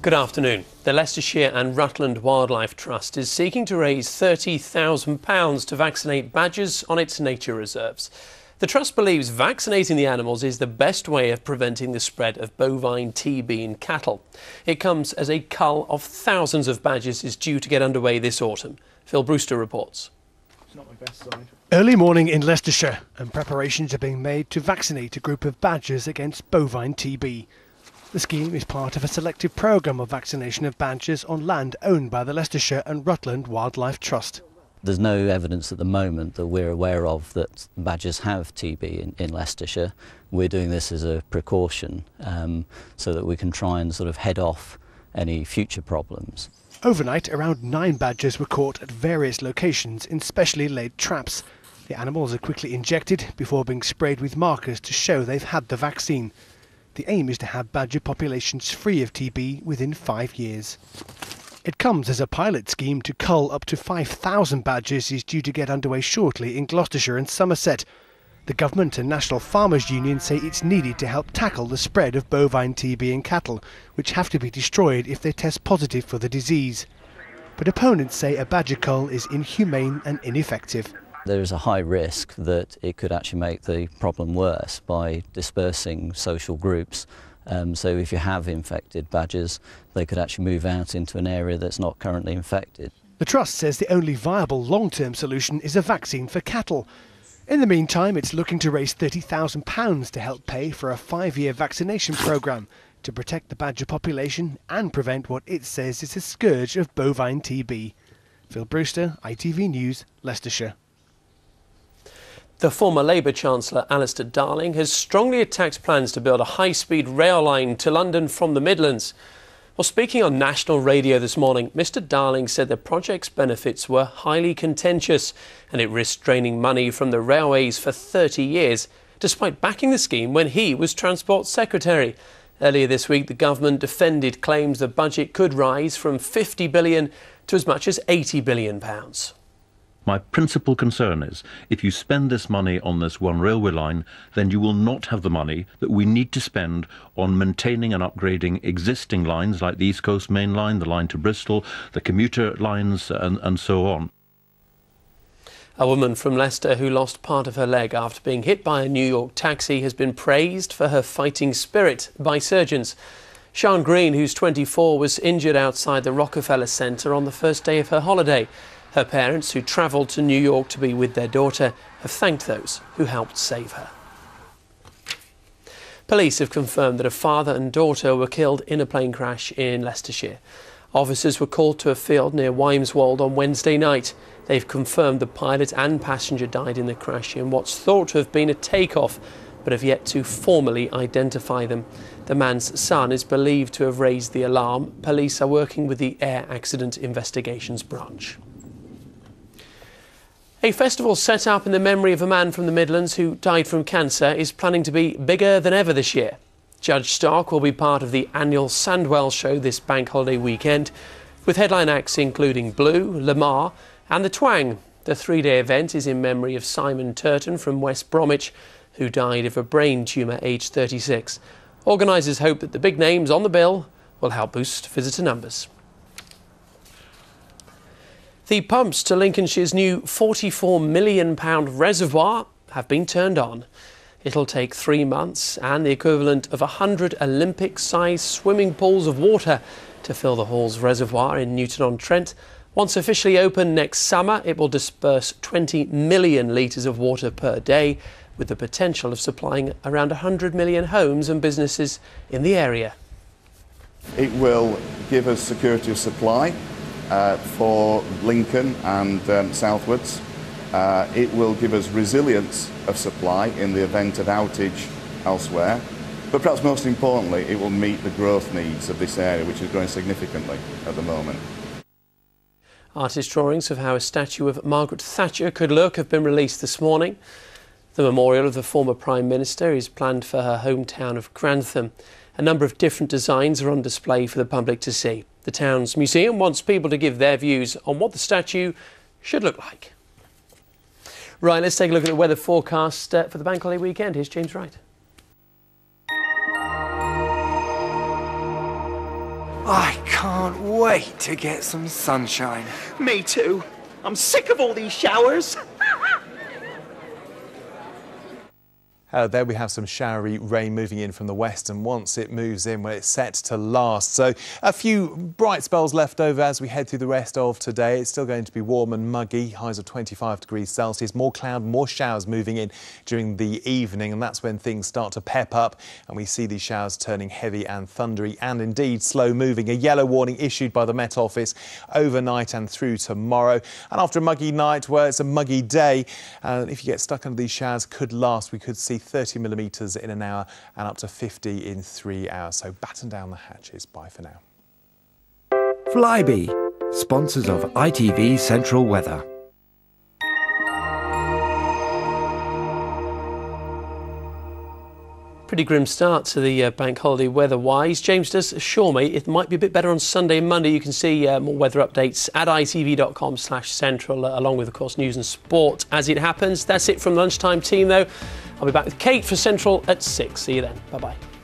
Good afternoon. The Leicestershire and Rutland Wildlife Trust is seeking to raise £30,000 to vaccinate badgers on its nature reserves. The Trust believes vaccinating the animals is the best way of preventing the spread of bovine TB in cattle. It comes as a cull of thousands of badgers is due to get underway this autumn. Phil Brewster reports. It's not my best side. Early morning in Leicestershire, and preparations are being made to vaccinate a group of badgers against bovine TB. The scheme is part of a selective programme of vaccination of badgers on land owned by the Leicestershire and Rutland Wildlife Trust. There's no evidence at the moment that we're aware of that badgers have TB in Leicestershire. We're doing this as a precaution so that we can try and sort of head off any future problems. Overnight, around 9 badgers were caught at various locations in specially laid traps. The animals are quickly injected before being sprayed with markers to show they've had the vaccine. The aim is to have badger populations free of TB within 5 years. It comes as a pilot scheme to cull up to 5,000 badgers is due to get underway shortly in Gloucestershire and Somerset. The government and National Farmers Union say it's needed to help tackle the spread of bovine TB in cattle, which have to be destroyed if they test positive for the disease. But opponents say a badger cull is inhumane and ineffective. There is a high risk that it could actually make the problem worse by dispersing social groups. So if you have infected badgers, they could actually move out into an area that's not currently infected. The Trust says the only viable long-term solution is a vaccine for cattle. In the meantime, it's looking to raise £30,000 to help pay for a 5-year vaccination programme to protect the badger population and prevent what it says is a scourge of bovine TB. Phil Brewster, ITV News, Leicestershire. The former Labour Chancellor Alistair Darling has strongly attacked plans to build a high-speed rail line to London from the Midlands. Well, speaking on national radio this morning, Mr Darling said the project's benefits were highly contentious and it risked draining money from the railways for 30 years, despite backing the scheme when he was Transport Secretary. Earlier this week, the government defended claims the budget could rise from £50 billion to as much as £80 billion. My principal concern is if you spend this money on this one railway line, then you will not have the money that we need to spend on maintaining and upgrading existing lines like the East Coast Main Line, the line to Bristol, the commuter lines and so on. A woman from Leicester who lost part of her leg after being hit by a New York taxi has been praised for her fighting spirit by surgeons. Sian Green, who's 24, was injured outside the Rockefeller Centre on the first day of her holiday. Her parents, who travelled to New York to be with their daughter, have thanked those who helped save her. Police have confirmed that a father and daughter were killed in a plane crash in Leicestershire. Officers were called to a field near Wymeswold on Wednesday night. They've confirmed the pilot and passenger died in the crash in what's thought to have been a takeoff, but have yet to formally identify them. The man's son is believed to have raised the alarm. Police are working with the Air Accident Investigations Branch. A festival set up in the memory of a man from the Midlands who died from cancer is planning to be bigger than ever this year. Judge Stark will be part of the annual Sandwell show this bank holiday weekend, with headline acts including Blue, Lamar and The Twang. The 3-day event is in memory of Simon Turton from West Bromwich, who died of a brain tumour aged 36. Organisers hope that the big names on the bill will help boost visitor numbers. The pumps to Lincolnshire's new £44 million reservoir have been turned on. It'll take 3 months and the equivalent of 100 Olympic-sized swimming pools of water to fill the Hall's reservoir in Newton-on-Trent. Once officially open next summer, it will disperse 20 million litres of water per day, with the potential of supplying around 100 million homes and businesses in the area. It will give us security of supply for Lincoln and southwards. It will give us resilience of supply in the event of outage elsewhere, but perhaps most importantly it will meet the growth needs of this area, which is growing significantly at the moment. Artist drawings of how a statue of Margaret Thatcher could look have been released this morning. The memorial of the former Prime Minister is planned for her hometown of Grantham. A number of different designs are on display for the public to see. The town's museum wants people to give their views on what the statue should look like. Right, let's take a look at the weather forecast for the bank holiday weekend. Here's James Wright. wait to get some sunshine. Me too. I'm sick of all these showers. There we have some showery rain moving in from the west, and once it moves in, well, it's set to last. So a few bright spells left over as we head through the rest of today. It's still going to be warm and muggy, highs of 25 degrees Celsius. More cloud, more showers moving in during the evening, and that's when things start to pep up and we see these showers turning heavy and thundery and indeed slow moving. A yellow warning issued by the Met Office overnight and through tomorrow. And after a muggy night, well, it's a muggy day. If you get stuck under these showers, could last. We could see 30 millimetres in an hour and up to 50 in 3 hours. So batten down the hatches. Bye for now. Flybe, sponsors of ITV Central Weather. Pretty grim start to the bank holiday weather-wise. James does assure me it might be a bit better on Sunday and Monday. You can see more weather updates at itv.com/central, along with, of course, news and sport as it happens. That's it from the Lunchtime team, though. I'll be back with Kate for Central at 6. See you then. Bye-bye.